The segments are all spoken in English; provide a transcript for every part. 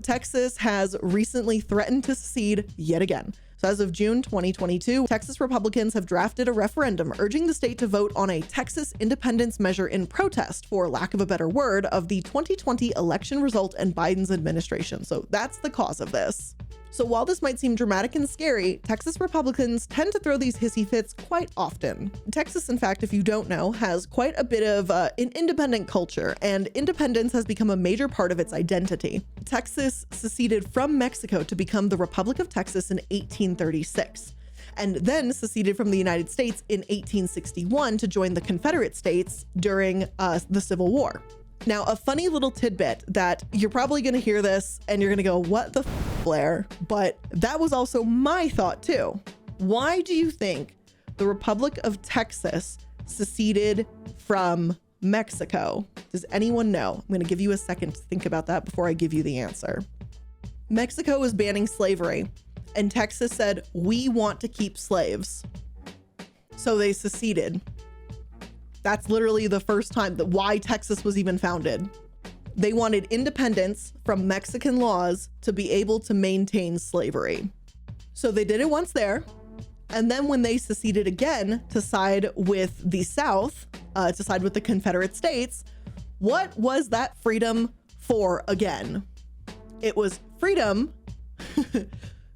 Texas has recently threatened to secede yet again. So as of June 2022, Texas Republicans have drafted a referendum urging the state to vote on a Texas independence measure in protest, for lack of a better word, of the 2020 election result and Biden's administration. So that's the cause of this. So while this might seem dramatic and scary, Texas Republicans tend to throw these hissy fits quite often. Texas, in fact, if you don't know, has quite a bit of an independent culture, and independence has become a major part of its identity. Texas seceded from Mexico to become the Republic of Texas in 1836, and then seceded from the United States in 1861 to join the Confederate States during the Civil War. Now, a funny little tidbit that you're probably going to hear this and you're going to go, what the Blair? But that was also my thought too. Why do you think the Republic of Texas seceded from Mexico? Does anyone know? I'm going to give you a second to think about that before I give you the answer. Mexico was banning slavery, and Texas said, we want to keep slaves. So they seceded. That's literally the first time that why Texas was even founded. They wanted independence from Mexican laws to be able to maintain slavery. So they did it once there. And then when they seceded again to side with the South, to side with the Confederate States, what was that freedom for again? It was freedom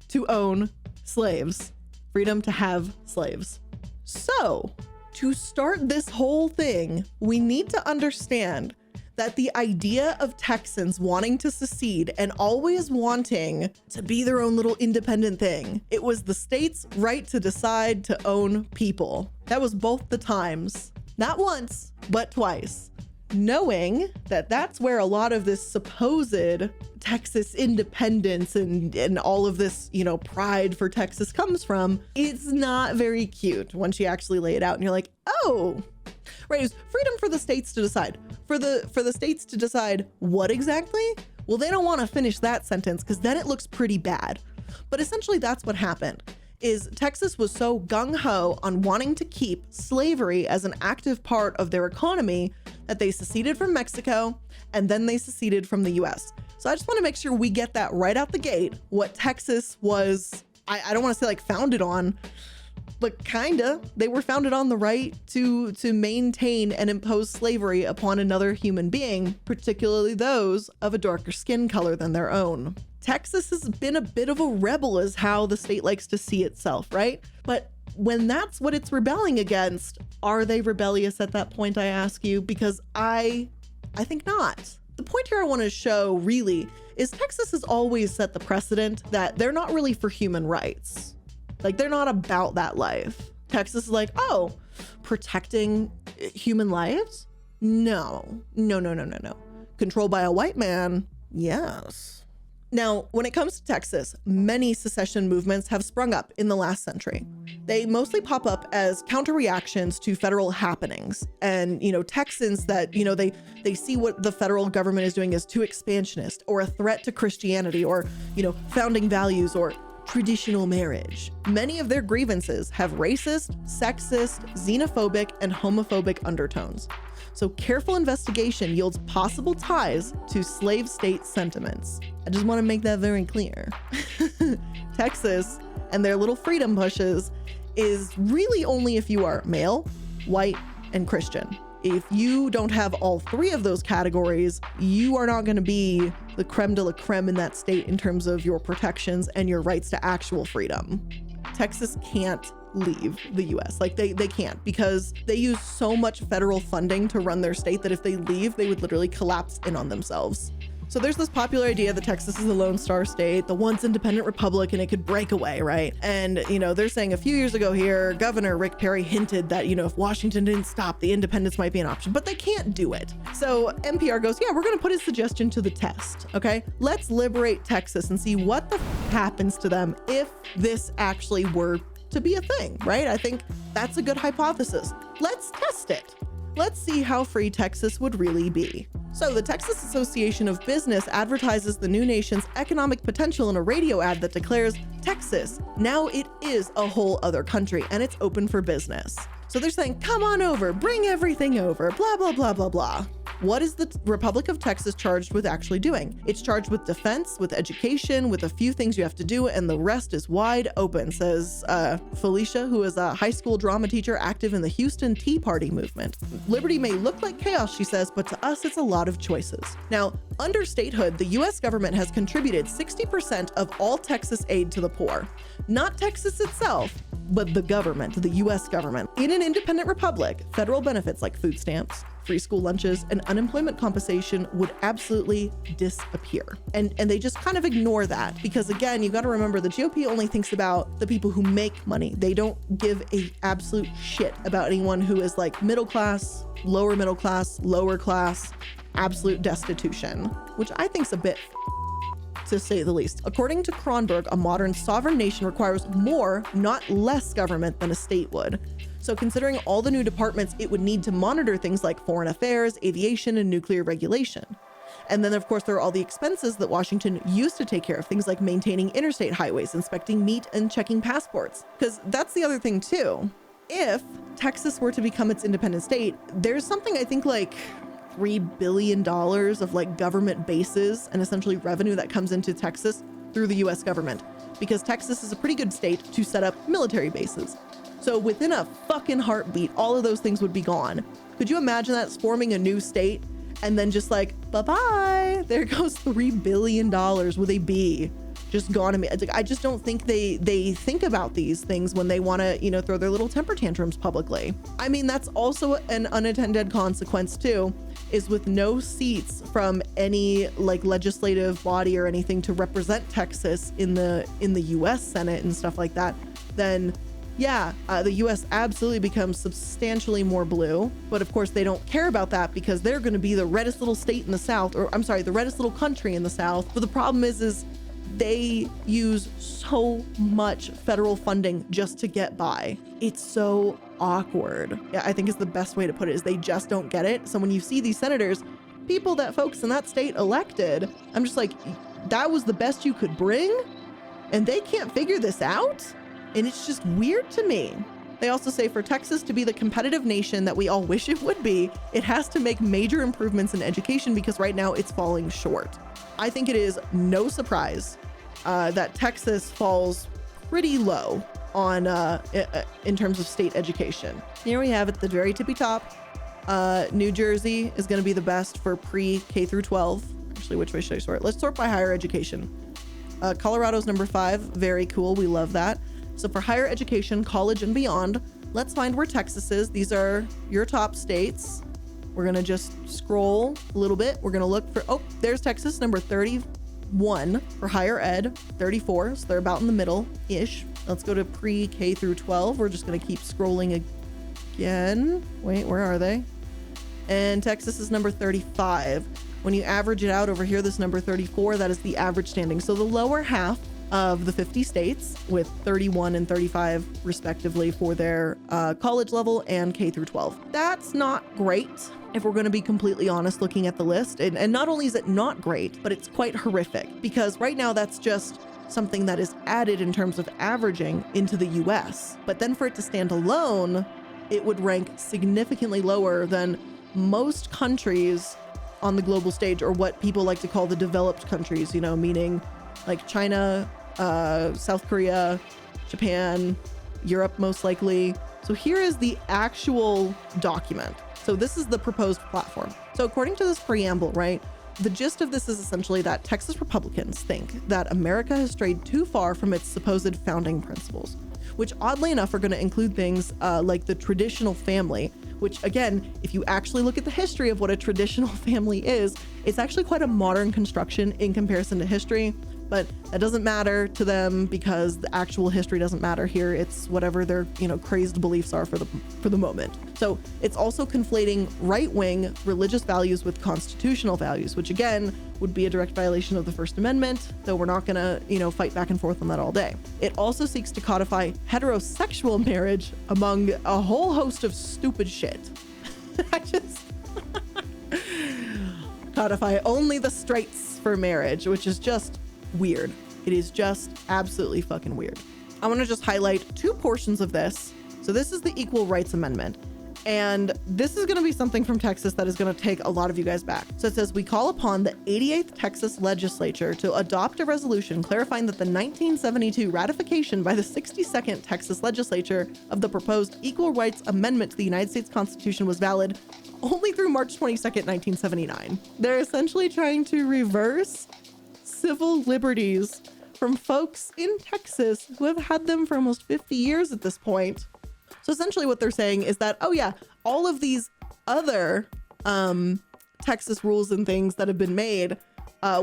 to own slaves, freedom to have slaves. So to start this whole thing, we need to understand that the idea of Texans wanting to secede and always wanting to be their own little independent thing, it was the state's right to decide to own people. That was both the times, not once, but twice. Knowing that that's where a lot of this supposed Texas independence and all of this, pride for Texas comes from, it's not very cute once you actually lay it out and you're like, oh, right, it was freedom for the states to decide. For the states to decide what exactly? Well, they don't want to finish that sentence because then it looks pretty bad. But essentially that's what happened. Is Texas was so gung-ho on wanting to keep slavery as an active part of their economy that they seceded from Mexico and then they seceded from the US. So I just want to make sure we get that right out the gate, what Texas was, I don't want to say like founded on, but kinda. They were founded on the right to maintain and impose slavery upon another human being, particularly those of a darker skin color than their own. Texas has been a bit of a rebel is how the state likes to see itself, right? But when that's what it's rebelling against, are they rebellious at that point, I ask you? Because I think not. The point here I want to show really is Texas has always set the precedent that they're not really for human rights. Like, they're not about that life. Texas is like, oh, protecting human lives? No. Controlled by a white man? Yes. Now, when it comes to Texas, many secession movements have sprung up in the last century. They mostly pop up as counter-reactions to federal happenings. And, Texans that, they see what the federal government is doing as too expansionist or a threat to Christianity or, founding values or traditional marriage. Many of their grievances have racist, sexist, xenophobic, and homophobic undertones. So careful investigation yields possible ties to slave state sentiments. I just want to make that very clear. Texas and their little freedom pushes is really only if you are male, white, and Christian. If you don't have all three of those categories, you are not going to be the creme de la creme in that state in terms of your protections and your rights to actual freedom. Texas can't leave the US. Like they can't, because they use so much federal funding to run their state that if they leave, they would literally collapse in on themselves. So there's this popular idea that Texas is a Lone Star state, the once independent republic, and it could break away, right? And, they're saying a few years ago here, Governor Rick Perry hinted that, if Washington didn't stop, the independence might be an option, but they can't do it. So NPR goes, yeah, we're going to put his suggestion to the test, okay? Let's liberate Texas and see what the happens to them if this actually were to be a thing, right? I think that's a good hypothesis. Let's test it. Let's see how free Texas would really be. So the Texas Association of Business advertises the new nation's economic potential in a radio ad that declares, Texas, now it is a whole other country and it's open for business. So they're saying, come on over, bring everything over, blah, blah, blah, blah, blah. What is the Republic of Texas charged with actually doing? It's charged with defense, with education, with a few things you have to do, and the rest is wide open, says Felicia, who is a high school drama teacher active in the Houston Tea Party movement. Liberty may look like chaos, she says, but to us, it's a lot of choices. Now, under statehood, the U.S. government has contributed 60% of all Texas aid to the poor. Not Texas itself, but the government, the U.S. government. In an independent republic, federal benefits like food stamps, free school lunches, and unemployment compensation would absolutely disappear. And they just kind of ignore that because, again, you got to remember the GOP only thinks about the people who make money. They don't give a absolute shit about anyone who is like middle class, lower class, absolute destitution, which I think's a bit to say the least. According to Kronberg, a modern sovereign nation requires more, not less government than a state would. So considering all the new departments it would need to monitor things like foreign affairs, aviation, and nuclear regulation. And then, of course, there are all the expenses that Washington used to take care of, things like maintaining interstate highways, inspecting meat, and checking passports. Because that's the other thing, too. If Texas were to become its independent state, there's something I think like $3 billion of like government bases and essentially revenue that comes into Texas through the US government, because Texas is a pretty good state to set up military bases. So within a fucking heartbeat, all of those things would be gone. Could you imagine that, forming a new state and then just like, bye-bye, there goes $3 billion with a B, just gone. I just don't think they think about these things when they want to, you know, throw their little temper tantrums publicly. I mean, that's also an unintended consequence too, is with no seats from any like legislative body or anything to represent Texas in the US Senate and stuff like that, then yeah, the US absolutely becomes substantially more blue. But of course they don't care about that because they're going to be the reddest little state in the South, or I'm sorry, the reddest little country in the South. But the problem is they use so much federal funding just to get by. It's so awkward. Yeah, I think is the best way to put it, is they just don't get it. So when you see these senators, people that folks in that state elected, I'm just like, that was the best you could bring? And they can't figure this out? And it's just weird to me. They also say for Texas to be the competitive nation that we all wish it would be, it has to make major improvements in education because right now it's falling short. I think it is no surprise that Texas falls pretty low on in terms of state education. Here we have at the very tippy top, New Jersey is going to be the best for pre-K through 12. Actually, which way should I sort? Let's sort by higher education. Colorado's number 5. Very cool. We love that. So for higher education, college and beyond, let's find where Texas is. These are your top states. We're going to just scroll a little bit. We're going to look for, oh, there's Texas, number 31 for higher ed, 34. So they're about in the middle-ish. Let's go to pre-K through 12. We're just going to keep scrolling again. Wait, where are they? And Texas is number 35. When you average it out over here, this number 34, that is the average standing. So the lower half of the 50 states with 31 and 35 respectively for their college level and K through 12. That's not great if we're going to be completely honest looking at the list. And not only is it not great, but it's quite horrific because right now that's just something that is added in terms of averaging into the US. But then for it to stand alone, it would rank significantly lower than most countries on the global stage, or what people like to call the developed countries, you know, meaning like China, South Korea, Japan, Europe, most likely. So here is the actual document. So this is the proposed platform. So according to this preamble, right, the gist of this is essentially that Texas Republicans think that America has strayed too far from its supposed founding principles, which oddly enough are going to include things like the traditional family, which again, if you actually look at the history of what a traditional family is, it's actually quite a modern construction in comparison to history. But that doesn't matter to them because the actual history doesn't matter here. It's whatever their, you know, crazed beliefs are for the moment. So it's also conflating right-wing religious values with constitutional values, which again would be a direct violation of the First Amendment, though we're not gonna, you know, fight back and forth on that all day. It also seeks to codify heterosexual marriage among a whole host of stupid shit. I just codify only the straights for marriage, which is just weird. It is just absolutely fucking weird. I want to just highlight two portions of this. So this is the Equal Rights Amendment. And this is going to be something from Texas that is going to take a lot of you guys back. So it says, we call upon the 88th Texas legislature to adopt a resolution clarifying that the 1972 ratification by the 62nd Texas legislature of the proposed Equal Rights Amendment to the United States Constitution was valid only through March 22nd, 1979. They're essentially trying to reverse civil liberties from folks in Texas who have had them for almost 50 years at this point. So essentially what they're saying is that, oh yeah, all of these other Texas rules and things that have been made,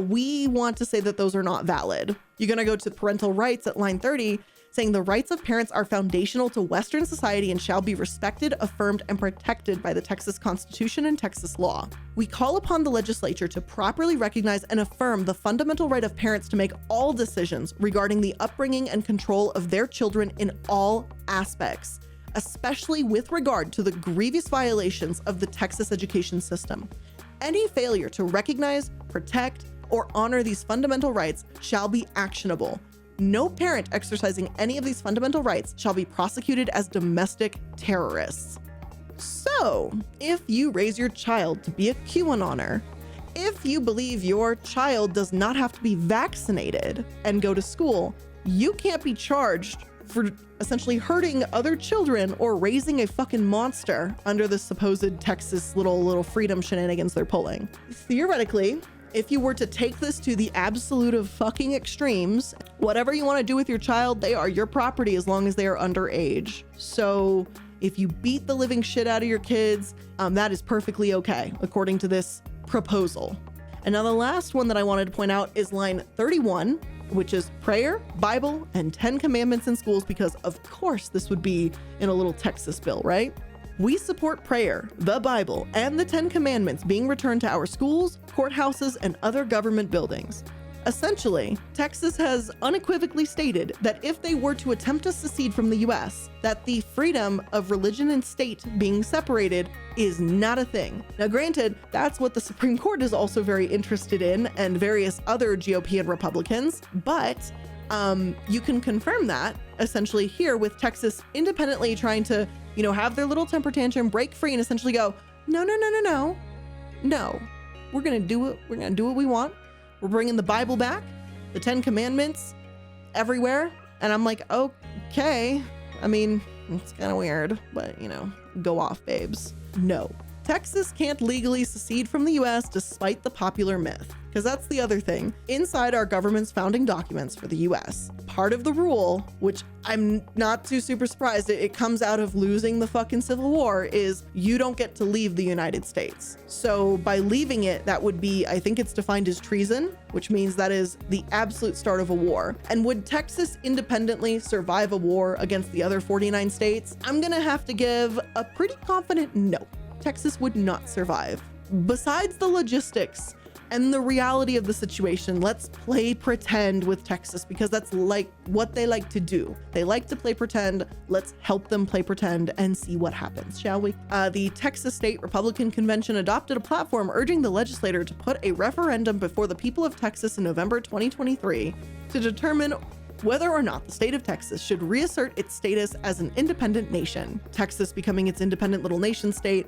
we want to say that those are not valid. You're going to go to parental rights at line 30, saying the rights of parents are foundational to Western society and shall be respected, affirmed, and protected by the Texas Constitution and Texas law. We call upon the legislature to properly recognize and affirm the fundamental right of parents to make all decisions regarding the upbringing and control of their children in all aspects, especially with regard to the grievous violations of the Texas education system. Any failure to recognize, protect, or honor these fundamental rights shall be actionable. No parent exercising any of these fundamental rights shall be prosecuted as domestic terrorists. So, if you raise your child to be a QAnoner, if you believe your child does not have to be vaccinated and go to school, you can't be charged for essentially hurting other children or raising a fucking monster under the supposed Texas little freedom shenanigans they're pulling. Theoretically, if you were to take this to the absolute of fucking extremes, whatever you want to do with your child, they are your property as long as they are underage. So if you beat the living shit out of your kids, that is perfectly okay, according to this proposal. And now the last one that I wanted to point out is line 31, which is prayer, Bible, and 10 commandments in schools, because of course this would be in a little Texas bill, right? We support prayer, the Bible, and the 10 commandments being returned to our schools, courthouses, and other government buildings. Essentially, Texas has unequivocally stated that if they were to attempt to secede from the US, that the freedom of religion and state being separated is not a thing. Now granted, that's what the Supreme Court is also very interested in, and various other GOP and Republicans, but you can confirm that essentially here with Texas independently trying to, have their little temper tantrum, break free, and essentially go, no, we're gonna do it. We're gonna do what we want. We're bringing the Bible back, the 10 commandments everywhere. And I'm like, okay. I mean, it's kind of weird, but go off, babes. No. Texas can't legally secede from the US despite the popular myth, because that's the other thing. Inside our government's founding documents for the US, part of the rule, which I'm not too super surprised, it comes out of losing the fucking Civil War, is you don't get to leave the United States. So by leaving it, that would be, I think it's defined as treason, which means that is the absolute start of a war. And would Texas independently survive a war against the other 49 states? I'm gonna have to give a pretty confident no. Texas would not survive. Besides the logistics and the reality of the situation, let's play pretend with Texas, because that's like what they like to do. They like to play pretend. Let's help them play pretend and see what happens, shall we? The Texas State Republican Convention adopted a platform urging the legislature to put a referendum before the people of Texas in November 2023 to determine whether or not the state of Texas should reassert its status as an independent nation. Texas becoming its independent little nation state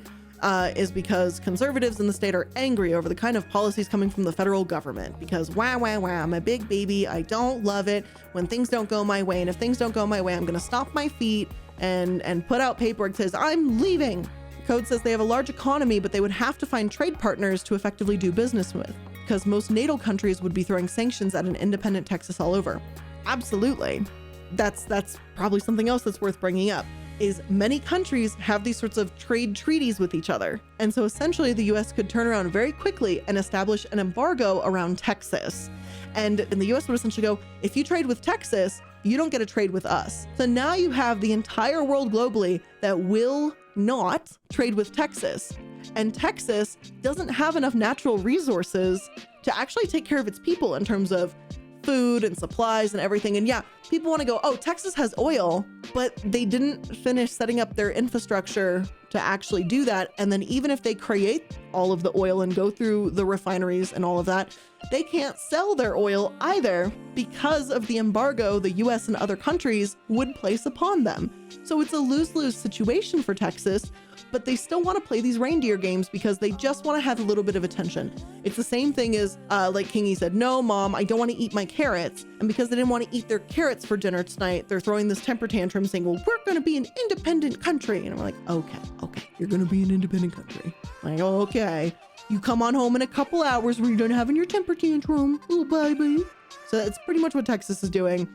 is because conservatives in the state are angry over the kind of policies coming from the federal government, because wow, I'm a big baby. I don't love it when things don't go my way. And if things don't go my way, I'm going to stomp my feet and put out paperwork that says I'm leaving. The code says they have a large economy, but they would have to find trade partners to effectively do business with, because most NATO countries would be throwing sanctions at an independent Texas all over. Absolutely. That's probably something else that's worth bringing up, is many countries have these sorts of trade treaties with each other. And so essentially the US could turn around very quickly and establish an embargo around Texas. And the US would essentially go, if you trade with Texas, you don't get to trade with us. So now you have the entire world globally that will not trade with Texas. And Texas doesn't have enough natural resources to actually take care of its people in terms of food and supplies and everything. And yeah, people want to go, oh, Texas has oil, but they didn't finish setting up their infrastructure to actually do that. And then even if they create all of the oil and go through the refineries and all of that, they can't sell their oil either because of the embargo the US and other countries would place upon them. So it's a lose-lose situation for Texas, but they still want to play these reindeer games because they just want to have a little bit of attention. It's the same thing as, like Kingy said, no, mom, I don't want to eat my carrots. And because they didn't want to eat their carrots for dinner tonight, they're throwing this temper tantrum saying, well, we're going to be an independent country. And I'm like, okay, you're going to be an independent country. I'm like, okay, you come on home in a couple hours where you're done having your temper tantrum. Oh, bye-bye. So that's pretty much what Texas is doing.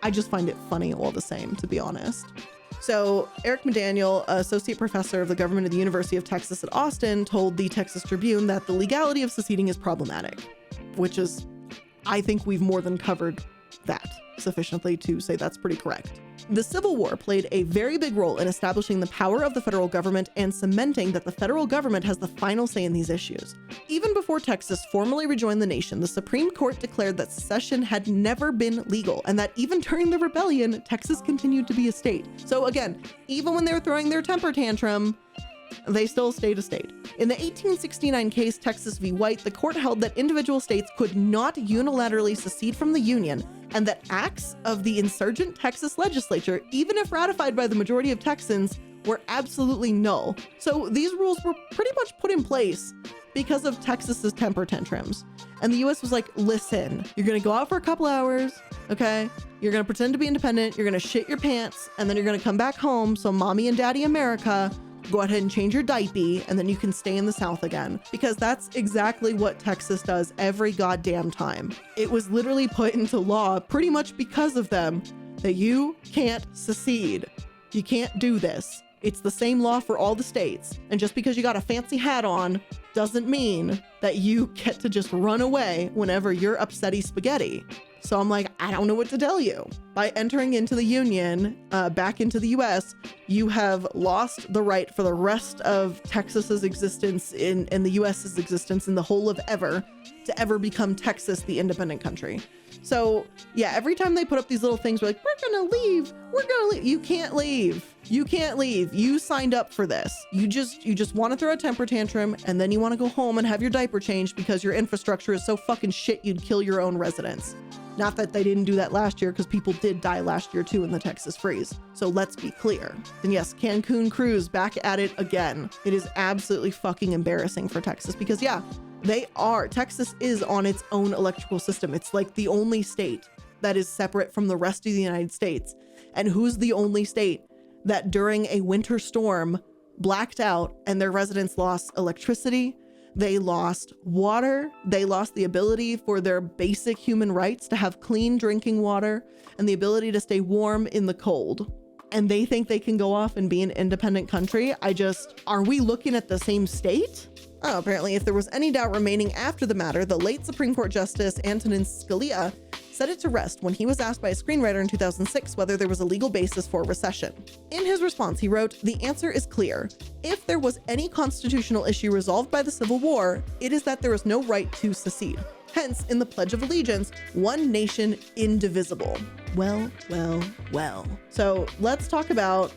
I just find it funny all the same, to be honest. So Eric McDaniel, associate professor of the government at the University of Texas at Austin, told the Texas Tribune that the legality of seceding is problematic, which is, I think we've more than covered that sufficiently to say that's pretty correct. The Civil War played a very big role in establishing the power of the federal government and cementing that the federal government has the final say in these issues. Even before Texas formally rejoined the nation, the Supreme Court declared that secession had never been legal and that even during the rebellion, Texas continued to be a state. So again, even when they were throwing their temper tantrum, they still stayed a state. In the 1869 case Texas v. White, the court held that individual states could not unilaterally secede from the Union and that acts of the insurgent Texas legislature, even if ratified by the majority of Texans, were absolutely null. So these rules were pretty much put in place because of Texas's temper tantrums. And the US was like, listen, you're gonna go out for a couple hours, okay? You're gonna pretend to be independent, you're gonna shit your pants, and then you're gonna come back home so mommy and daddy America go ahead and change your diaper, and then you can stay in the South again. Because that's exactly what Texas does every goddamn time. It was literally put into law pretty much because of them that you can't secede. You can't do this. It's the same law for all the states. And just because you got a fancy hat on doesn't mean that you get to just run away whenever you're upsetty spaghetti. So I'm like, I don't know what to tell you. By entering into the Union, back into the US, you have lost the right for the rest of Texas's existence in the US's existence in the whole of ever to ever become Texas, the independent country. So yeah, every time they put up these little things, we're like, we're gonna leave. You can't leave. You can't leave. You signed up for this. You just want to throw a temper tantrum and then you want to go home and have your diaper changed because your infrastructure is so fucking shit you'd kill your own residents. Not that they didn't do that last year, because people did die last year too in the Texas freeze. So let's be clear. Then yes, Cancun cruise back at it again. It is absolutely fucking embarrassing for Texas because yeah, Texas is on its own electrical system. It's like the only state that is separate from the rest of the United States. And who's the only state that during a winter storm blacked out and their residents lost electricity? They lost water. They lost the ability for their basic human rights to have clean drinking water and the ability to stay warm in the cold. And they think they can go off and be an independent country. Are we looking at the same state? Oh, apparently if there was any doubt remaining after the matter, the late Supreme Court Justice Antonin Scalia set it to rest when he was asked by a screenwriter in 2006 whether there was a legal basis for recession. In his response, he wrote, "The answer is clear. If there was any constitutional issue resolved by the Civil War, it is that there is no right to secede. Hence, in the Pledge of Allegiance, one nation indivisible." Well. So let's talk about,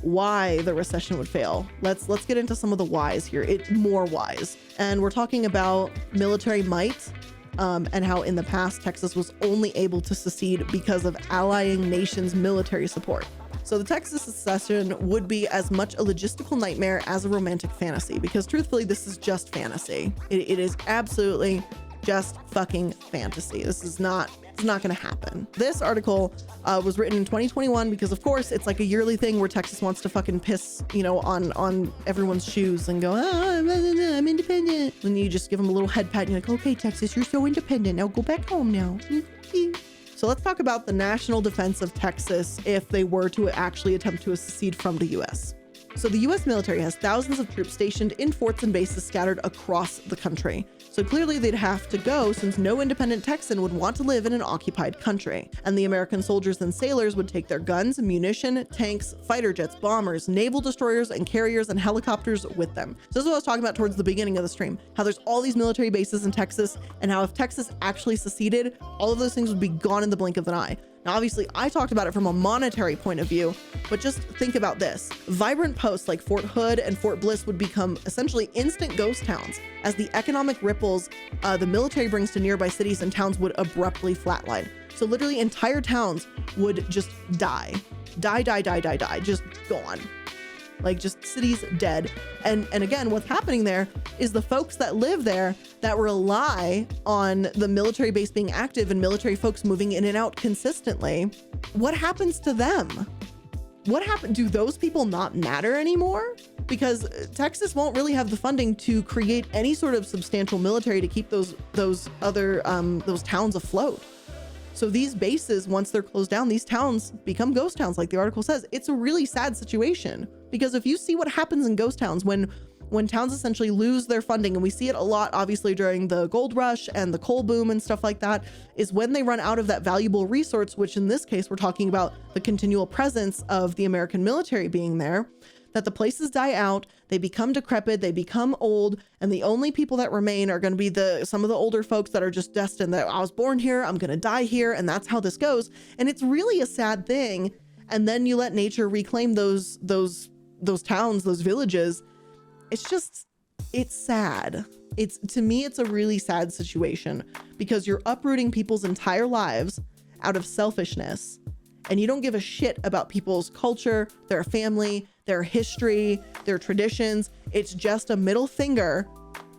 why the recession would fail. Let's get into some of the whys here. More whys. And we're talking about military might, and how in the past Texas was only able to secede because of allying nations' military support. So the Texas secession would be as much a logistical nightmare as a romantic fantasy, because truthfully, this is just fantasy. It is absolutely just fucking fantasy. It's not going to happen. This article was written in 2021 because, of course, it's like a yearly thing where Texas wants to fucking piss, on everyone's shoes and go, I'm independent. And you just give them a little head pat and you're like, okay, Texas, you're so independent. Now go back home now. So let's talk about the national defense of Texas if they were to actually attempt to secede from the US. So the US military has thousands of troops stationed in forts and bases scattered across the country. So clearly they'd have to go since no independent Texan would want to live in an occupied country. And the American soldiers and sailors would take their guns, munition, tanks, fighter jets, bombers, naval destroyers, and carriers and helicopters with them. So this is what I was talking about towards the beginning of the stream, how there's all these military bases in Texas, and how if Texas actually seceded, all of those things would be gone in the blink of an eye. Now, obviously, I talked about it from a monetary point of view, but just think about this. Vibrant posts like Fort Hood and Fort Bliss would become essentially instant ghost towns, as the economic ripples the military brings to nearby cities and towns would abruptly flatline. So literally entire towns would just die, just gone. like just cities dead. And again, what's happening there is the folks that live there that rely on the military base being active and military folks moving in and out consistently. What happens to them? What happened? Do those people not matter anymore? Because Texas won't really have the funding to create any sort of substantial military to keep those towns afloat. So these bases, once they're closed down, these towns become ghost towns, like the article says. It's a really sad situation, because if you see what happens in ghost towns when towns essentially lose their funding, and we see it a lot, obviously, during the gold rush and the coal boom and stuff like that, is when they run out of that valuable resource, which in this case, we're talking about the continual presence of the American military being there, that the places die out, they become decrepit, they become old, and the only people that remain are going to be some of the older folks that are just destined that I was born here, I'm going to die here, and that's how this goes. And it's really a sad thing. And then you let nature reclaim those towns, those villages. It's sad. To me, it's a really sad situation, because you're uprooting people's entire lives out of selfishness, and you don't give a shit about people's culture, their family, their history, their traditions. It's just a middle finger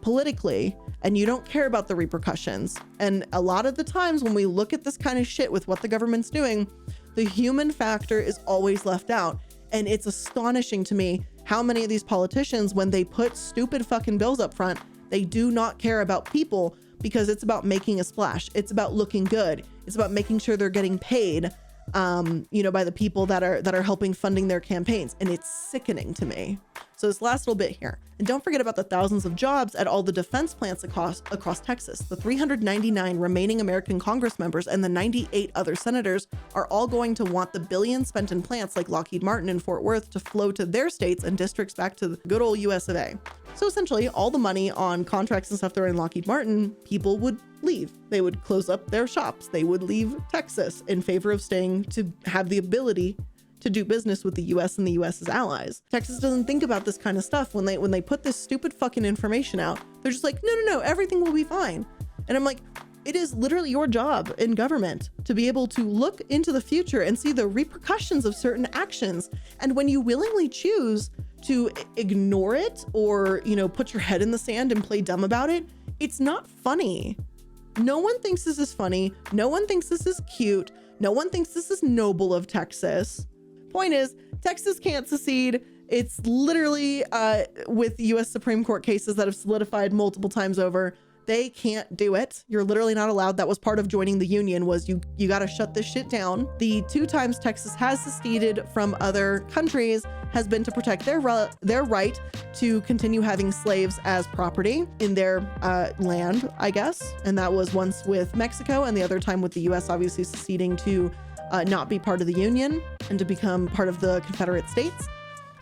politically, and you don't care about the repercussions. And a lot of the times when we look at this kind of shit with what the government's doing, the human factor is always left out. And it's astonishing to me how many of these politicians, when they put stupid fucking bills up front, they do not care about people, because it's about making a splash. It's about looking good. It's about making sure they're getting paid, by the people that are helping funding their campaigns. And it's sickening to me. So this last little bit here, and don't forget about the thousands of jobs at all the defense plants across Texas. The 399 remaining American Congress members and the 98 other senators are all going to want the billions spent in plants like Lockheed Martin and Fort Worth to flow to their states and districts back to the good old US of A. So essentially, all the money on contracts and stuff that are in Lockheed Martin, people would leave. They would close up their shops. They would leave Texas in favor of staying to have the ability to do business with the US and the US's allies. Texas doesn't think about this kind of stuff. When they put this stupid fucking information out, they're just like, no, everything will be fine. And I'm like, it is literally your job in government to be able to look into the future and see the repercussions of certain actions. And when you willingly choose to ignore it or, put your head in the sand and play dumb about it, it's not funny. No one thinks this is funny. No one thinks this is cute. No one thinks this is noble of Texas. Point is, Texas can't secede. It's literally with the US Supreme Court cases that have solidified multiple times over, they can't do it. You're literally not allowed. That was part of joining the union, was you got to shut this shit down. The 2 times Texas has seceded from other countries has been to protect their right to continue having slaves as property in their land, I guess. And that was once with Mexico, and the other time with the US obviously seceding to not be part of the Union and to become part of the Confederate States.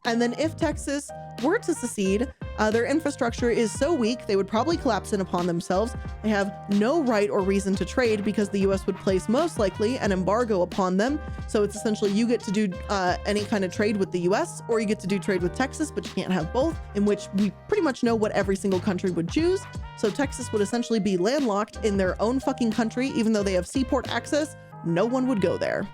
And then if Texas were to secede, their infrastructure is so weak, they would probably collapse in upon themselves. They have no right or reason to trade, because the US would place most likely an embargo upon them. So it's essentially, you get to do any kind of trade with the US, or you get to do trade with Texas, but you can't have both, in which we pretty much know what every single country would choose. So Texas would essentially be landlocked in their own fucking country. Even though they have seaport access, no one would go there.